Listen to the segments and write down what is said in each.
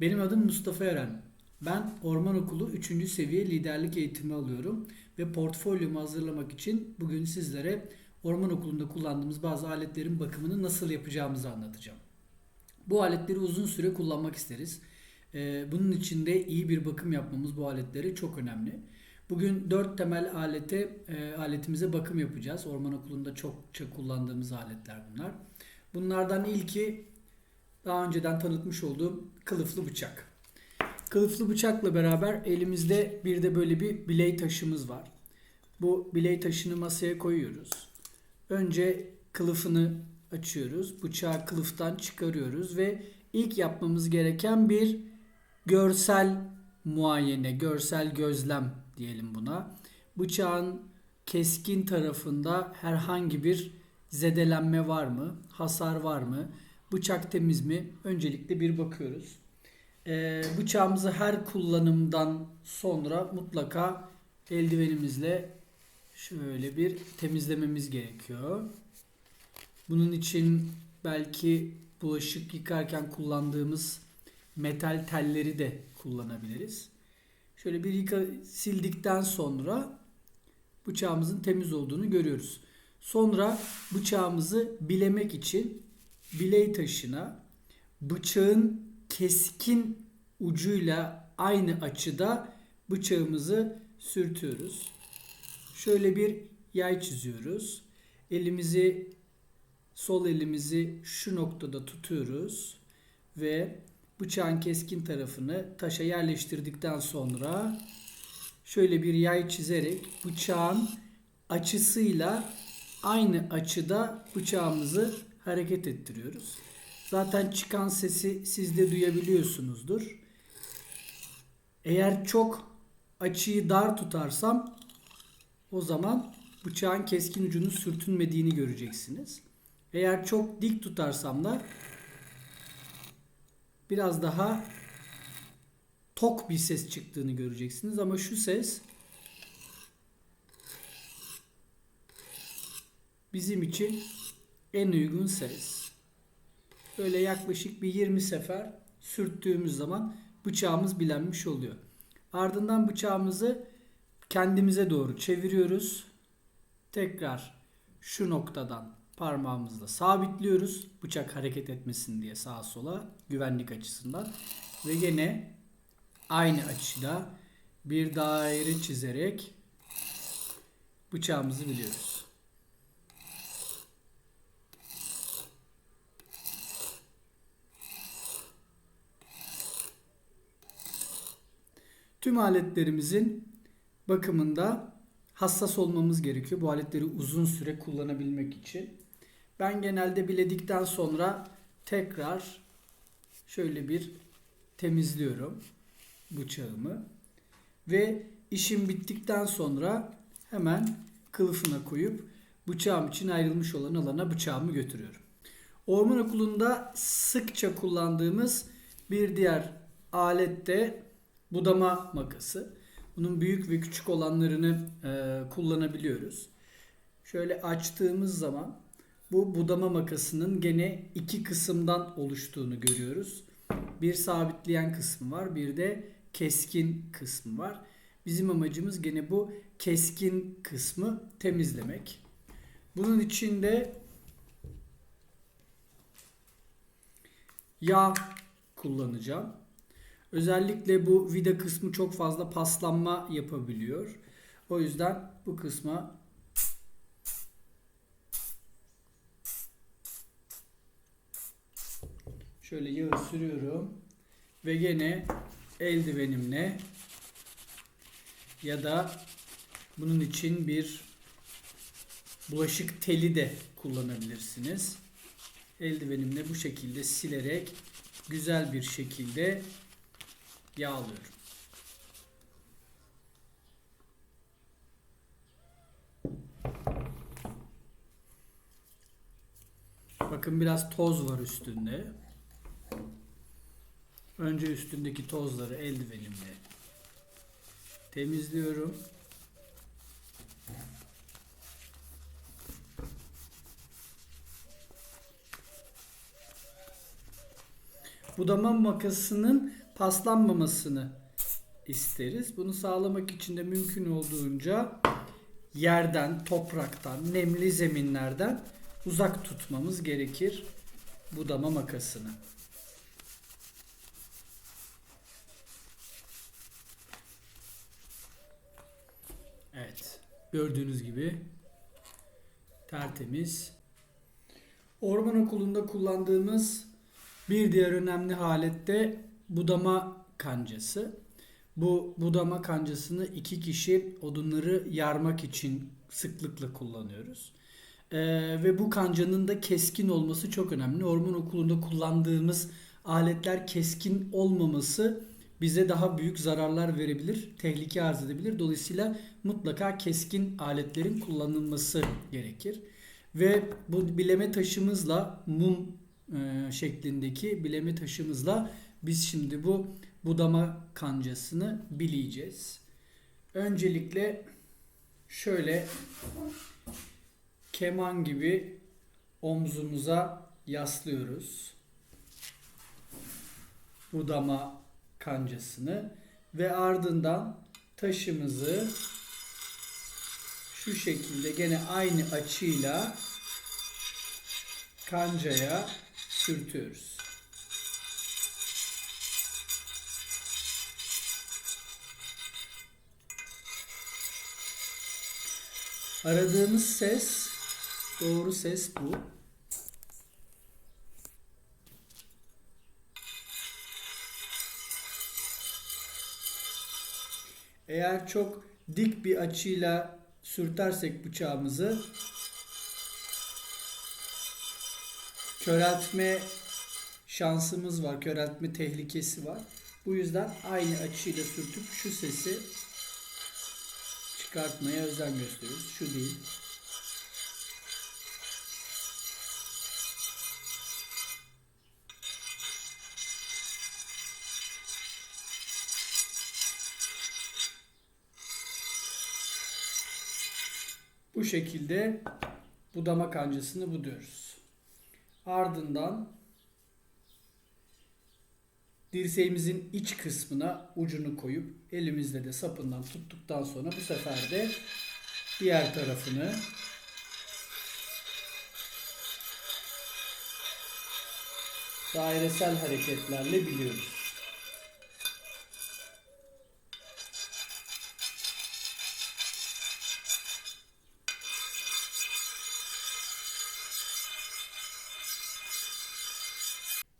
Benim adım Mustafa Eren. Ben Orman Okulu 3. seviye liderlik eğitimi alıyorum ve portfolyomu hazırlamak için bugün sizlere Orman Okulu'nda kullandığımız bazı aletlerin bakımını nasıl yapacağımızı anlatacağım. Bu aletleri uzun süre kullanmak isteriz. Bunun için de iyi bir bakım yapmamız bu aletlere çok önemli. Bugün 4 temel aletimize bakım yapacağız. Orman Okulu'nda çokça kullandığımız aletler bunlar. Bunlardan ilki daha önceden tanıtmış olduğum kılıflı bıçak. Kılıflı bıçakla beraber elimizde bir de böyle bir biley taşımız var. Bu biley taşını masaya koyuyoruz. Önce kılıfını açıyoruz. Bıçağı kılıftan çıkarıyoruz ve ilk yapmamız gereken bir görsel muayene, görsel gözlem diyelim buna. Bıçağın keskin tarafında herhangi bir zedelenme var mı? Hasar var mı? Bıçak temiz mi? Öncelikle bir bakıyoruz. Bıçağımızı her kullanımdan sonra mutlaka eldivenimizle şöyle bir temizlememiz gerekiyor. Bunun için belki bulaşık yıkarken kullandığımız metal telleri de kullanabiliriz. Şöyle sildikten sonra bıçağımızın temiz olduğunu görüyoruz. Sonra bıçağımızı bilemek için biley taşına bıçağın keskin ucuyla aynı açıda bıçağımızı sürtüyoruz. Şöyle bir yay çiziyoruz. Sol elimizi şu noktada tutuyoruz ve bıçağın keskin tarafını taşa yerleştirdikten sonra şöyle bir yay çizerek bıçağın açısıyla aynı açıda bıçağımızı hareket ettiriyoruz. Zaten çıkan sesi siz de duyabiliyorsunuzdur. Eğer çok açıyı dar tutarsam o zaman bıçağın keskin ucunun sürtünmediğini göreceksiniz. Eğer çok dik tutarsam da biraz daha tok bir ses çıktığını göreceksiniz. Ama şu ses bizim için en uygun ses. Böyle yaklaşık bir 20 sefer sürttüğümüz zaman bıçağımız bilenmiş oluyor. Ardından bıçağımızı kendimize doğru çeviriyoruz. Tekrar şu noktadan parmağımızla sabitliyoruz. Bıçak hareket etmesin diye sağa sola güvenlik açısından. Ve yine aynı açıda bir daire çizerek bıçağımızı biliyoruz. Tüm aletlerimizin bakımında hassas olmamız gerekiyor. Bu aletleri uzun süre kullanabilmek için. Ben genelde biledikten sonra tekrar şöyle bir temizliyorum bıçağımı. Ve işim bittikten sonra hemen kılıfına koyup bıçağım için ayrılmış olan alana bıçağımı götürüyorum. Orman okulunda sıkça kullandığımız bir diğer alet de budama makası. Bunun büyük ve küçük olanlarını kullanabiliyoruz. Şöyle açtığımız zaman bu budama makasının gene iki kısımdan oluştuğunu görüyoruz. Bir sabitleyen kısmı var, bir de keskin kısmı var. Bizim amacımız gene bu keskin kısmı temizlemek. Bunun için de yağ kullanacağım. Özellikle bu vida kısmı çok fazla paslanma yapabiliyor. O yüzden bu kısma şöyle yağı sürüyorum ve gene eldivenimle ya da bunun için bir bulaşık teli de kullanabilirsiniz. Eldivenimle bu şekilde silerek güzel bir şekilde yağlıyorum. Bakın biraz toz var üstünde. Önce üstündeki tozları eldivenimle temizliyorum. Budama makasının paslanmamasını isteriz. Bunu sağlamak için de mümkün olduğunca yerden, topraktan, nemli zeminlerden uzak tutmamız gerekir budama makasını. Evet, gördüğünüz gibi tertemiz. Orman okulunda kullandığımız bir diğer önemli alet de budama kancası. Bu budama kancasını iki kişi odunları yarmak için sıklıkla kullanıyoruz. Ve bu kancanın da keskin olması çok önemli. Orman okulunda kullandığımız aletler keskin olmaması bize daha büyük zararlar verebilir, tehlike arz edebilir. Dolayısıyla mutlaka keskin aletlerin kullanılması gerekir. Ve bu bileme taşımızla mum şeklindeki bileme taşımızla biz şimdi bu budama kancasını bileyeceğiz. Öncelikle şöyle keman gibi omzumuza yaslıyoruz budama kancasını ve ardından taşımızı şu şekilde gene aynı açıyla kancaya sürtüyoruz. Aradığımız ses, doğru ses bu. Eğer çok dik bir açıyla sürtersek bıçağımızı köreltme şansımız var, köreltme tehlikesi var. Bu yüzden aynı açıyla sürtüp şu sesi çıkartmaya özen gösteriyoruz. Şu değil. Bu şekilde budama kancasını buduyoruz. Ardından dirseğimizin iç kısmına ucunu koyup elimizle de sapından tuttuktan sonra bu sefer de diğer tarafını dairesel hareketlerle biliyoruz.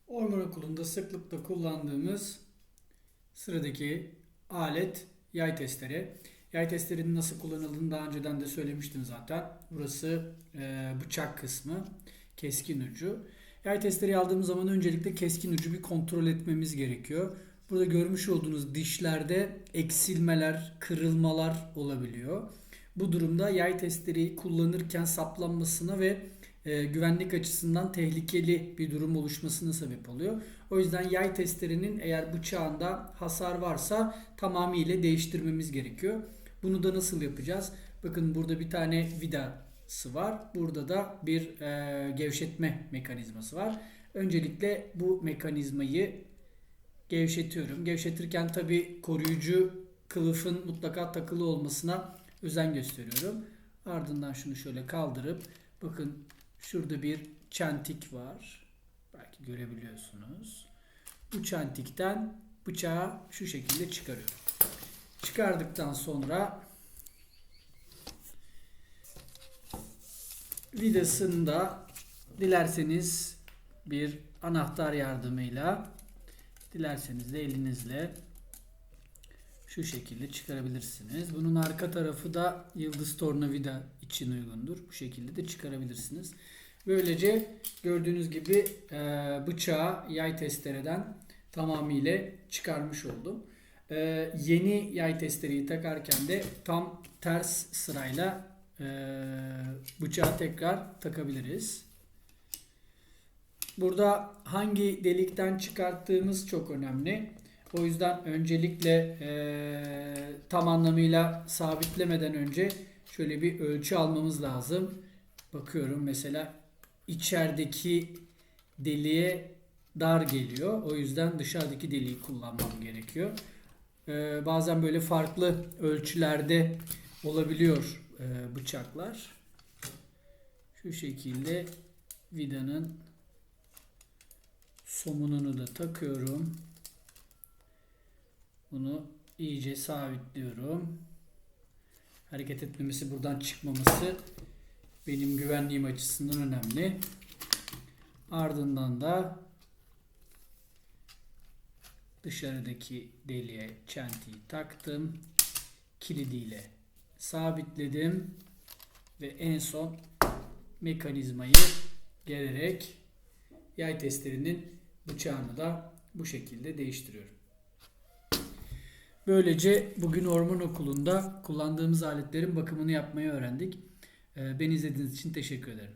Orman okulunda sıklıkla kullandığımız sıradaki alet yay testere. Yay testerenin nasıl kullanıldığını daha önceden de söylemiştim zaten. Burası bıçak kısmı, keskin ucu. Yay testereyi aldığımız zaman öncelikle keskin ucu bir kontrol etmemiz gerekiyor. Burada görmüş olduğunuz dişlerde eksilmeler, kırılmalar olabiliyor. Bu durumda yay testereyi kullanırken saplanmasına ve güvenlik açısından tehlikeli bir durum oluşmasına sebep oluyor. O yüzden yay testerenin eğer bıçağında hasar varsa tamamıyla değiştirmemiz gerekiyor. Bunu da nasıl yapacağız? Bakın burada bir tane vidası var. Burada da bir gevşetme mekanizması var. Öncelikle bu mekanizmayı gevşetiyorum. Gevşetirken tabi koruyucu kılıfın mutlaka takılı olmasına özen gösteriyorum. Ardından şunu şöyle kaldırıp bakın şurada bir çentik var. Belki görebiliyorsunuz. Bu çentikten bıçağı şu şekilde çıkarıyorum. Çıkardıktan sonra vidasını da dilerseniz bir anahtar yardımıyla, dilerseniz de elinizle şu şekilde çıkarabilirsiniz. Bunun arka tarafı da yıldız tornavida için uygundur. Bu şekilde de çıkarabilirsiniz. Böylece gördüğünüz gibi bıçağı yay testereden tamamıyla çıkarmış oldum. Yeni yay testereyi takarken de tam ters sırayla bıçağı tekrar takabiliriz. Burada hangi delikten çıkarttığımız çok önemli. O yüzden öncelikle tam anlamıyla sabitlemeden önce şöyle bir ölçü almamız lazım. Bakıyorum mesela içerideki deliğe dar geliyor. O yüzden dışarıdaki deliği kullanmam gerekiyor. Bazen böyle farklı ölçülerde olabiliyor bıçaklar. Şu şekilde vidanın somununu da takıyorum. Bunu iyice sabitliyorum. Hareket etmemesi, buradan çıkmaması benim güvenliğim açısından önemli. Ardından da dışarıdaki deliğe çentiyi taktım. Kilidiyle sabitledim. Ve en son mekanizmayı gererek yay testerenin bıçağını da bu şekilde değiştiriyorum. Böylece bugün orman okulunda kullandığımız aletlerin bakımını yapmayı öğrendik. Beni izlediğiniz için teşekkür ederim.